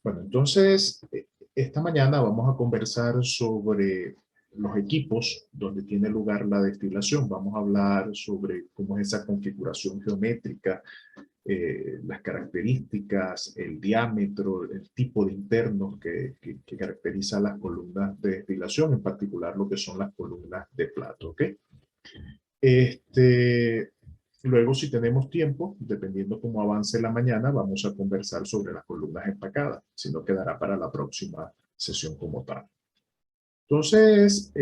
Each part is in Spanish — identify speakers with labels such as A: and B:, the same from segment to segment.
A: Bueno, entonces, esta mañana vamos a conversar sobre los equipos donde tiene lugar la destilación. Vamos a hablar sobre cómo es esa configuración geométrica, las características, el diámetro, el tipo de internos que caracteriza las columnas de destilación, en particular lo que son las columnas de plato, ¿ok? Luego, si tenemos tiempo, dependiendo cómo avance la mañana, vamos a conversar sobre las columnas empacadas, si no quedará para la próxima sesión como tal. Entonces,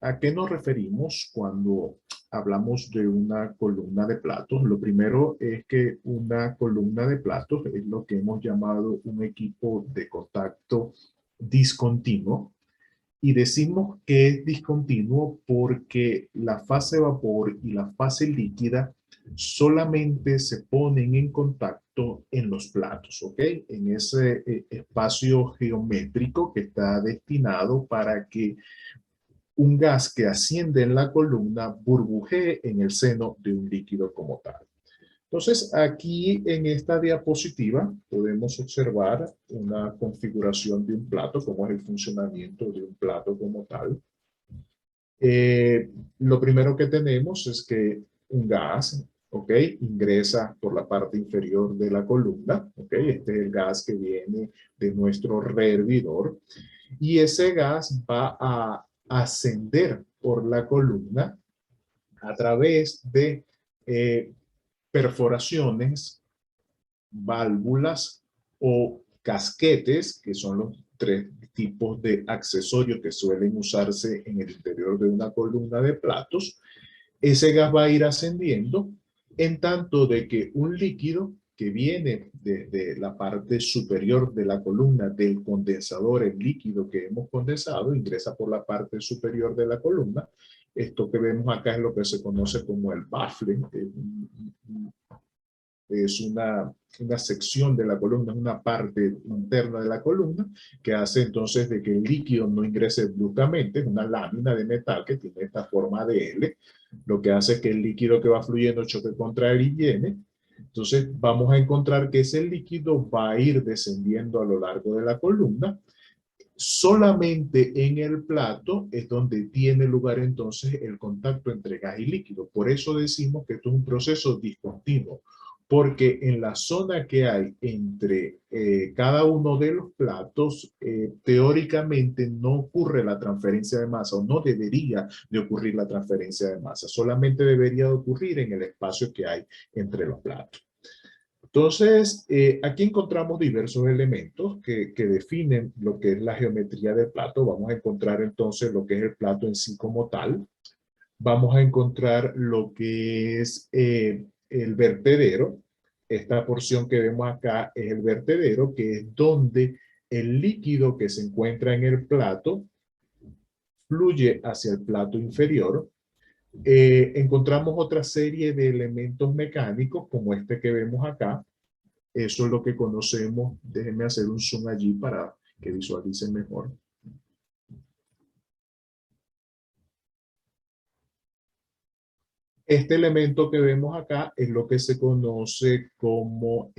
A: ¿a qué nos referimos cuando hablamos de una columna de platos? Lo primero es que una columna de platos es lo que hemos llamado un equipo de contacto discontinuo. Y decimos que es discontinuo porque la fase vapor y la fase líquida solamente se ponen en contacto en los platos, ¿ok? En ese espacio geométrico que está destinado para que un gas que asciende en la columna burbujee en el seno de un líquido como tal. Entonces, aquí en esta diapositiva podemos observar una configuración de un plato, cómo es el funcionamiento de un plato como tal. Lo primero que tenemos es que un gas, ¿ok? Ingresa por la parte inferior de la columna, ¿ok? Este es el gas que viene de nuestro rehervidor. Y ese gas va a ascender por la columna a través de perforaciones, válvulas o casquetes, que son los tres tipos de accesorios que suelen usarse en el interior de una columna de platos. Ese gas va a ir ascendiendo en tanto de que un líquido que viene desde la parte superior de la columna del condensador, el líquido que hemos condensado, ingresa por la parte superior de la columna. Esto que vemos acá es lo que se conoce como el baffle, es una sección de la columna, una parte interna de la columna, que hace entonces de que el líquido no ingrese bruscamente, es una lámina de metal que tiene esta forma de L, lo que hace que el líquido que va fluyendo choque contra él y llene. Entonces vamos a encontrar que ese líquido va a ir descendiendo a lo largo de la columna. Solamente en el plato es donde tiene lugar entonces el contacto entre gas y líquido. Por eso decimos que esto es un proceso discontinuo, porque en la zona que hay entre cada uno de los platos, teóricamente no ocurre la transferencia de masa o no debería de ocurrir la transferencia de masa, solamente debería de ocurrir en el espacio que hay entre los platos. Entonces, aquí encontramos diversos elementos que definen lo que es la geometría del plato. Vamos a encontrar entonces lo que es el plato en sí como tal. Vamos a encontrar lo que es el vertedero. Esta porción que vemos acá es el vertedero, que es donde el líquido que se encuentra en el plato fluye hacia el plato inferior. Encontramos otra serie de elementos mecánicos como este que vemos acá. Eso es lo que conocemos. Déjenme hacer un zoom allí para que visualicen mejor. Este elemento que vemos acá es lo que se conoce como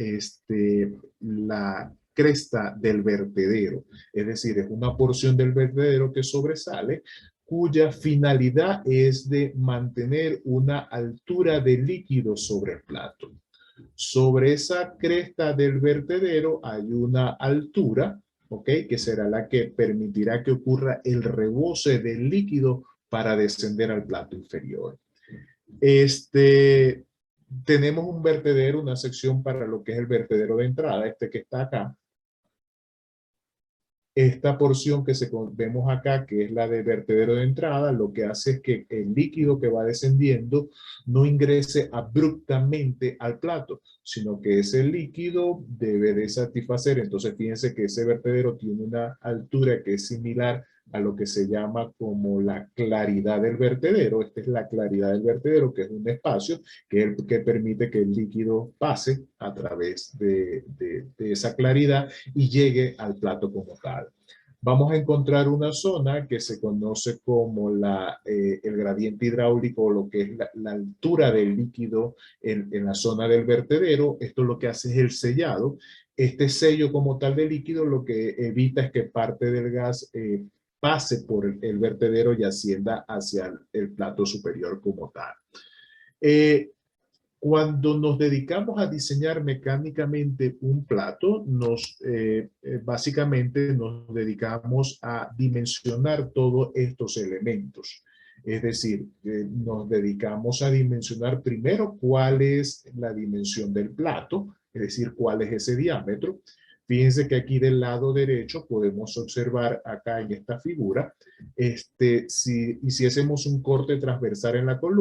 A: la cresta del vertedero. Es decir, es una porción del vertedero que sobresale, cuya finalidad es de mantener una altura de líquido sobre el plato. Sobre esa cresta del vertedero hay una altura, ¿ok? Que será la que permitirá que ocurra el rebose del líquido para descender al plato inferior. Tenemos un vertedero, una sección para lo que es el vertedero de entrada, este que está acá. Esta porción que vemos acá, que es la de vertedero de entrada, lo que hace es que el líquido que va descendiendo no ingrese abruptamente al plato, sino que ese líquido debe de satisfacer. Entonces fíjense que ese vertedero tiene una altura que es similar a lo que se llama como la claridad del vertedero. Esta es la claridad del vertedero, que es un espacio que permite que el líquido pase a través de esa claridad y llegue al plato como tal. vamos a encontrar una zona que se conoce como el gradiente hidráulico, o lo que es la altura del líquido en la zona del vertedero. Esto lo que hace es el sellado. Este sello como tal de líquido lo que evita es que parte del gas pase por el vertedero y ascienda hacia el plato superior como tal. Eh, Cuando nos dedicamos a diseñar mecánicamente un plato, básicamente nos dedicamos a dimensionar todos estos elementos. Es decir, nos dedicamos a dimensionar primero cuál es la dimensión del plato, es decir, cuál es ese diámetro. Fíjense que aquí del lado derecho podemos observar acá en esta figura, si hiciésemos un corte transversal en la columna,